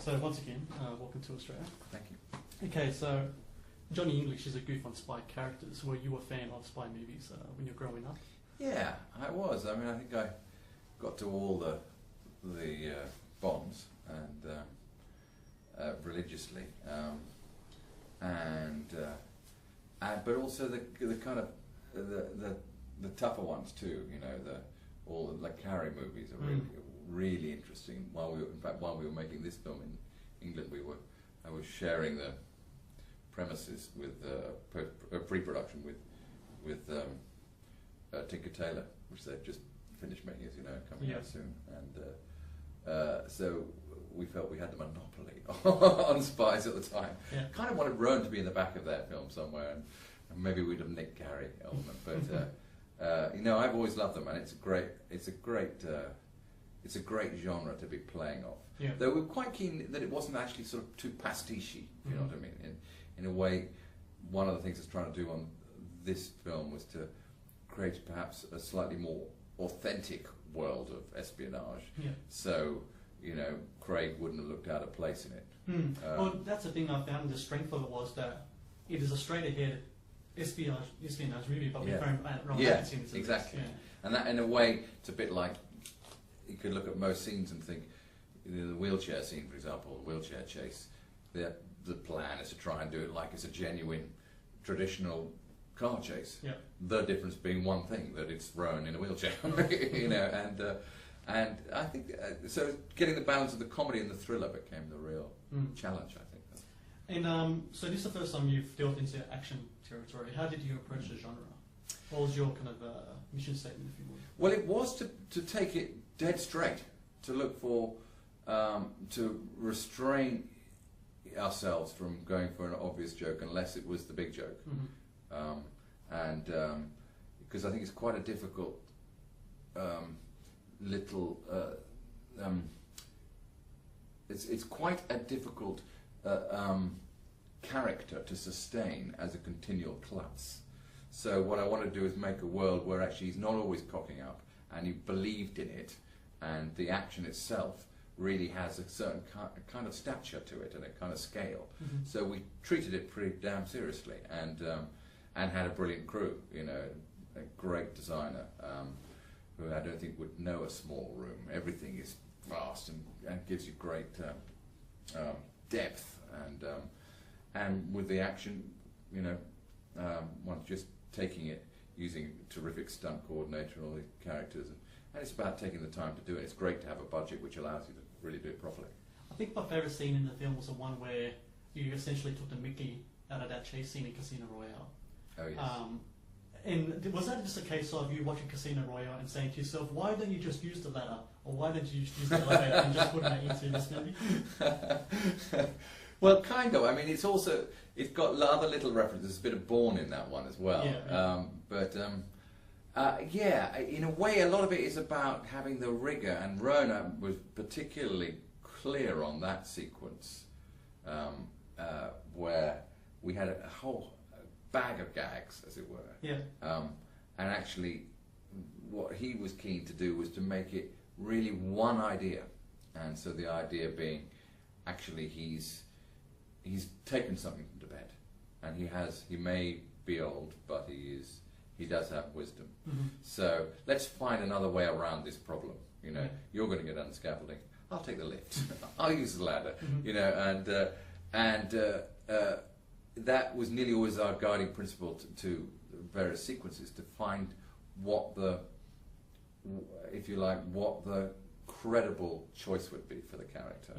So once again, welcome to Australia. Thank you. Okay, so Johnny English is a goof on spy characters. Were you a fan of spy movies when you were growing up? Yeah, I was. I mean, I think I got to all the Bonds and religiously, but also the kind of the tougher ones too. You know, all the like Carrie movies are really interesting. While we were making this film in England, I was sharing the premises with pre-production with Tinker Tailor, which they've just finished making, as you know, coming out soon, and so we felt we had the monopoly on spies at the time. Yeah. Kind of wanted Rowan to be in the back of that film somewhere, and maybe we'd have nicked Gary element, but you know, I've always loved them, and it's a great genre to be playing off. Yeah. Though we're quite keen that it wasn't actually sort of too pastiche-y, you know what I mean? In a way, one of the things it's trying to do on this film was to create perhaps a slightly more authentic world of espionage. Yeah. So, you know, Craig wouldn't have looked out of place in it. Well, that's the thing I found. The strength of it was that it is a straight-ahead espionage movie, but with romantic scenes. Exactly. Yeah. And that, in a way, it's a bit like you could look at most scenes and think, you know, the wheelchair scene, for example, the wheelchair chase. The plan is to try and do it like it's a genuine, traditional car chase. Yeah. The difference being one thing, that it's Rowan in a wheelchair, you know, and I think so. Getting the balance of the comedy and the thriller became the real challenge, I think. And so this is the first time you've delved into action territory. How did you approach the genre? What was your kind of mission statement, if you would? Well, it was to take it dead straight, to look for, to restrain ourselves from going for an obvious joke unless it was the big joke. Because I think it's quite a difficult it's quite a difficult character to sustain as a continual klutz. So what I want to do is make a world where actually he's not always cocking up, and he believed in it, and the action itself really has a certain kind of stature to it and a kind of scale. So we treated it pretty damn seriously, and had a brilliant crew, you know, a great designer who I don't think would know a small room. Everything is vast and gives you great depth, and with the action, you know, one just taking it, using terrific stunt coordinator and all the characters, and it's about taking the time to do it. It's great to have a budget which allows you to really do it properly. I think my favourite scene in the film was the one where you essentially took the mickey out of that chase scene in Casino Royale. Oh yes. And was that just a case of you watching Casino Royale and saying to yourself, why don't you just use the ladder, or why don't you just use the elevator and just put that into this movie? Well, kind of. I mean, it's got other little references. There's a bit of Bourne in that one as well. Yeah. In a way, a lot of it is about having the rigour, and Rona was particularly clear on that sequence, where we had a whole bag of gags, as it were. Yeah. And actually, what he was keen to do was to make it really one idea, and so the idea being, actually, he's taken something to bed, and he may be old, but he does have wisdom. So let's find another way around this problem. You know, you're going to get on the scaffolding. I'll take the lift. I'll use the ladder. You know, and that was nearly always our guiding principle to various sequences, to find what the, if you like, what the credible choice would be for the character,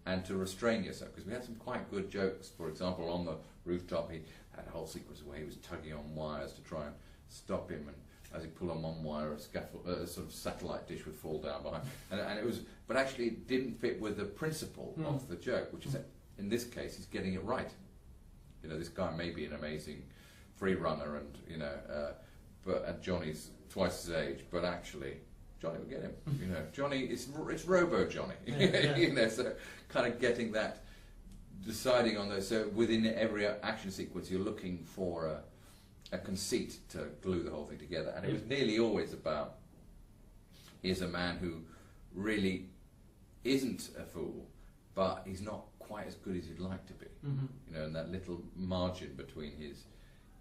and to restrain yourself, because we had some quite good jokes. For example, on the rooftop, he had a whole sequence where he was tugging on wires to try and stop him, and as he pulled on one wire, a sort of satellite dish would fall down behind, and it was, but actually it didn't fit with the principle of the joke, which is that in this case he's getting it right. You know, this guy may be an amazing free runner, and you know, but Johnny's twice his age, but actually Johnny will get him. You know, Johnny, it's Robo Johnny. You know, so kind of getting that, deciding on those. So within every action sequence, you're looking for a conceit to glue the whole thing together, and it was nearly always about, here's a man who really isn't a fool, but he's not quite as good as you'd like to be. Mm-hmm. You know, and that little margin between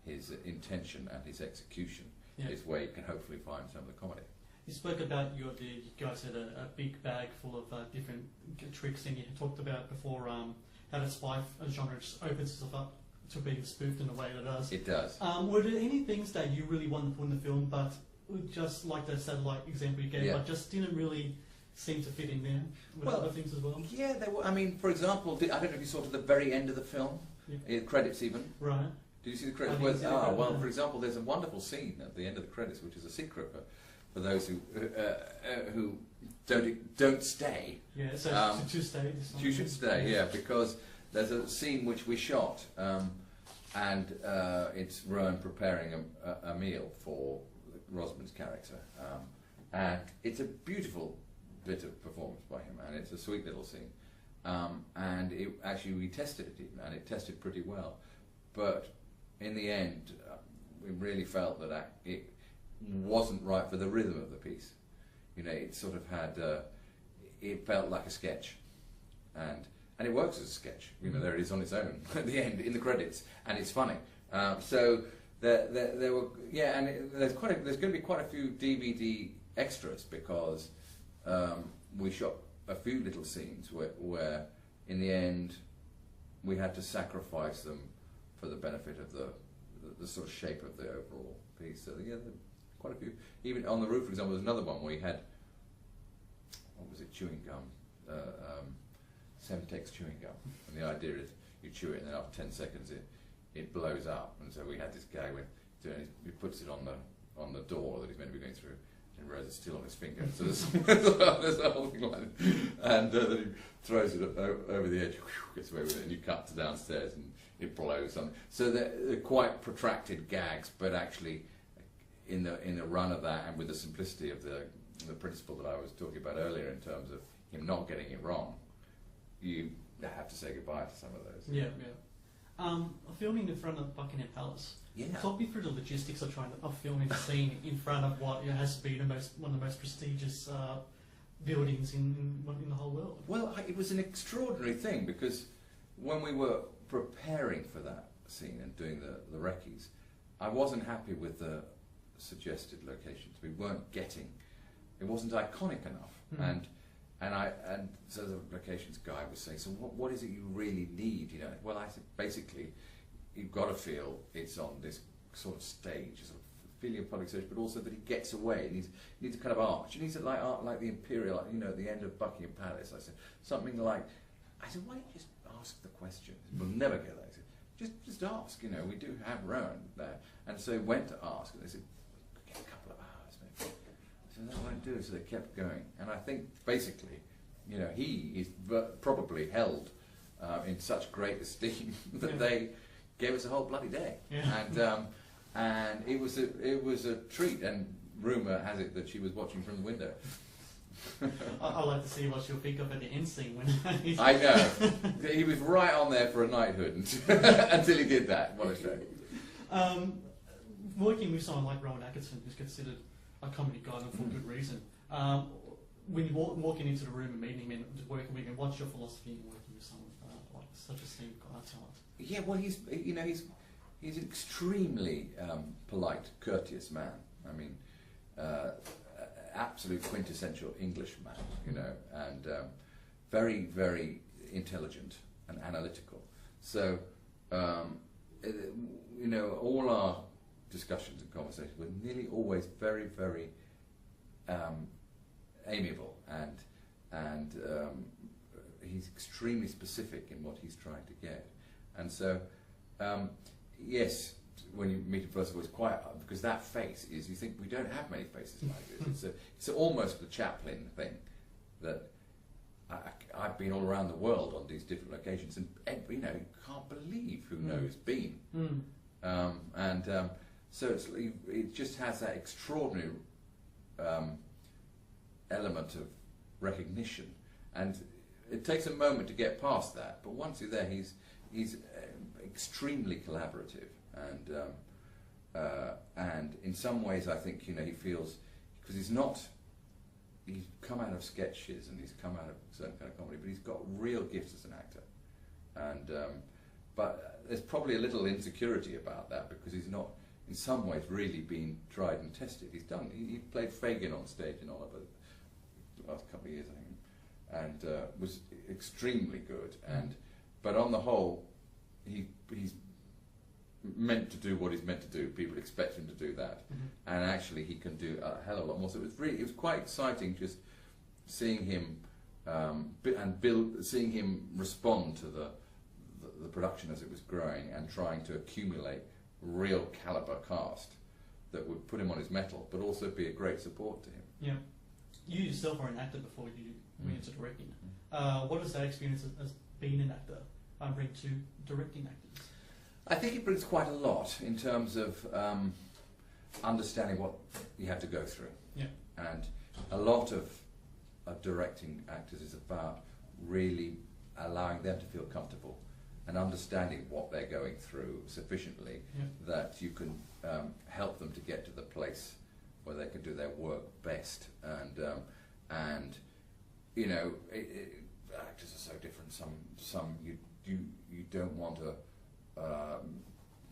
his intention and his execution is where you can hopefully find some of the comedy. You spoke about you guys had a big bag full of different tricks, and you talked about before how the spy genre just opens itself up to being spoofed in the way it does. It does. Were there any things that you really wanted to put in the film, but just like the satellite example you gave, but just didn't really seem to fit in there with other things as well? Yeah, there were. I mean, for example, I don't know if you saw to the very end of the film, credits even. Right. Did you see the credits? For example, there's a wonderful scene at the end of the credits, which is a secret for those who don't stay. Yeah, so to stay. You should stay, yeah, because there's a scene which we shot, and it's Rowan preparing a meal for Rosamund's character, and it's a beautiful bit of performance by him, and it's a sweet little scene, and we tested it even, and it tested pretty well, but in the end we really felt that it wasn't right for the rhythm of the piece. You know, it sort of had it felt like a sketch, and it works as a sketch. You know, there it is on its own at the end in the credits, and it's funny. So there were and there's going to be quite a few DVD extras, because we shot a few little scenes where in the end we had to sacrifice them for the benefit of the sort of shape of the overall piece. So yeah, quite a few. Even on the roof, for example, there's another one where you had, what was it, chewing gum, Semtex chewing gum, and the idea is you chew it and then after 10 seconds it blows up, and so we had this guy he puts it on the door that he's meant to be going through, and realizes it's still on his finger, so there's a whole thing like that, and then he throws it over the edge, gets away with it, and you cut to downstairs and it blows on. So they're quite protracted gags, but actually in the run of that, and with the simplicity of the principle that I was talking about earlier in terms of him not getting it wrong, you have to say goodbye to some of those. Yeah. Filming in front of Buckingham Palace. Yeah. Talk me through the logistics of filming a scene in front of what has to be one of the most prestigious buildings in the whole world. Well, it was an extraordinary thing, because when we were preparing for that scene and doing the recce's, I wasn't happy with the suggested locations. We weren't getting, it wasn't iconic enough, and so the locations guy was saying, so what is it you really need? You know, well, I said basically you've got to feel it's on this sort of stage, a sort of feeling of public stage, but also that he gets away. He needs a kind of arch. He needs it like the Imperial, you know, at the end of Buckingham Palace. I said something like, why don't you just ask the question? We'll never get that. I said, just ask. You know, we do have Rowan there, and so he went to ask, and they said, get a couple of hours, maybe. So that's what I do. So they kept going, and I think basically, you know, he is probably held in such great esteem that they gave us a whole bloody day, and it was a treat. And rumour has it that she was watching from the window. I'd like to see what she'll think of at the end scene when I know. He was right on there for a knighthood until he did that. What a shame. Working with someone like Rowan Atkinson, who's considered a comedy god and for good reason, when you're walking into the room and meeting him and working with him, what's your philosophy in working with someone like such a esteemed talent? Yeah, well, he's an extremely polite, courteous man. I mean, absolute quintessential Englishman, you know, and very, very intelligent and analytical. So, you know, all our discussions and conversations were nearly always very, very amiable, and he's extremely specific in what he's trying to get. And so, yes, when you meet him first of all, it's quite, because that face is, you think, we don't have many faces like this. It's almost the Chaplin thing, that I've been all around the world on these different locations, and you know, you can't believe who knows been. So it just has that extraordinary element of recognition, and it takes a moment to get past that. But once you're there, he's extremely collaborative, and in some ways, I think, you know, he feels, because he's not he's come out of sketches and he's come out of a certain kind of comedy, but he's got real gifts as an actor. And but there's probably a little insecurity about that because he's not, in some ways, really been tried and tested. He played Fagin on stage in Oliver the last couple of years, I think, and was extremely good. But on the whole, he's meant to do what he's meant to do. People expect him to do that, and actually he can do a hell of a lot more. So it was quite exciting just seeing him seeing him respond to the production as it was growing and trying to accumulate real caliber cast that would put him on his mettle, but also be a great support to him. Yeah, you yourself are an actor before you went into directing. What does that experience as being an actor bring to directing actors? I think it brings quite a lot in terms of understanding what you have to go through. Yeah. And a lot of directing actors is about really allowing them to feel comfortable and understanding what they're going through sufficiently that you can help them to get to the place where they can do their work best. And you know, actors are so different. Some you don't want to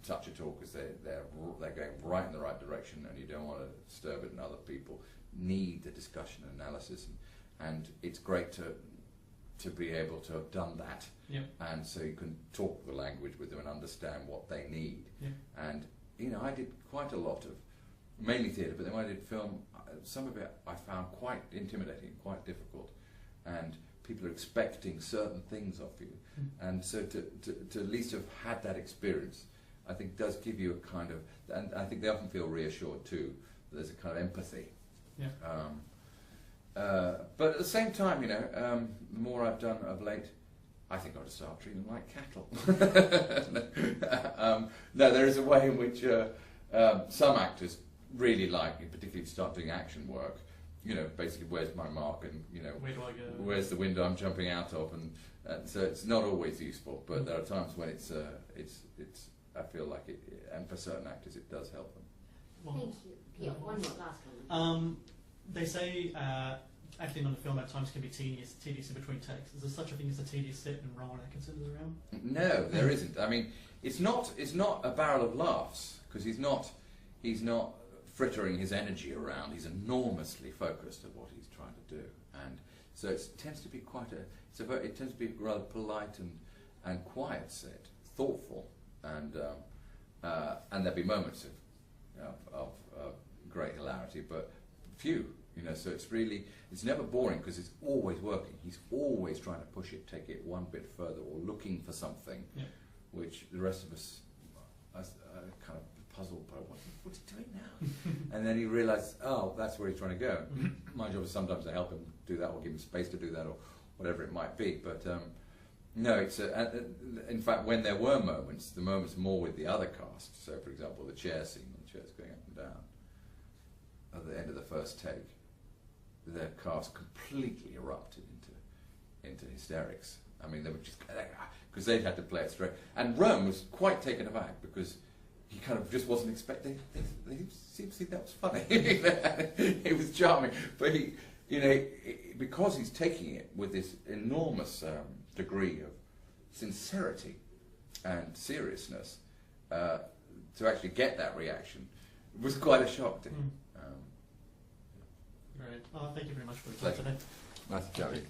touch at all because they're going right in the right direction, and you don't want to disturb it. And other people need the discussion and analysis, and it's great to be able to have done that. Yeah. And so you can talk the language with them and understand what they need. Yeah. And you know, I did quite a lot of mainly theatre, but then when I did film, some of it I found quite intimidating, quite difficult, and people are expecting certain things of you. And so to at least have had that experience, I think does give you a kind of, and I think they often feel reassured too, that there's a kind of empathy. Yeah. But at the same time, you know, the more I've done of late, I think I ought to start treating them like cattle. No, there is a way in which some actors really like, particularly if you start doing action work, you know, basically where's my mark, and you know, where do I go? Where's the window I'm jumping out of, and so it's not always useful, but there are times when it's I feel like it, and for certain actors it does help them. Well, thank you. Yeah, one more last comment. They say acting on a film at times can be tedious in between takes. Is there such a thing as a tedious set when Rowan Atkinson is around? No, there isn't. I mean, it's not a barrel of laughs, because he's not frittering his energy around. He's enormously focused at what he's trying to do, and so it tends to be it tends to be rather polite and quiet set, thoughtful, and there'll be moments of great hilarity, but few. You know, so it's never boring because it's always working. He's always trying to push it, take it one bit further, or looking for something, which the rest of us are kind of puzzled by. What's he doing now? And then he realizes, oh, that's where he's trying to go. My job is sometimes to help him do that, or give him space to do that, or whatever it might be. But no, it's in fact, when there were moments, the moments more with the other cast. So, for example, the chair scene, the chair's going up and down at the end of the first take. The cast completely erupted into hysterics. I mean, they were just, because they'd had to play it straight. And Rome was quite taken aback because he kind of just wasn't expecting. They seemed to think that was funny. It was charming, but he, you know, because he's taking it with this enormous degree of sincerity and seriousness, to actually get that reaction was quite a shock to him. Great. Thank you very much for your time today. Nice to chat with you.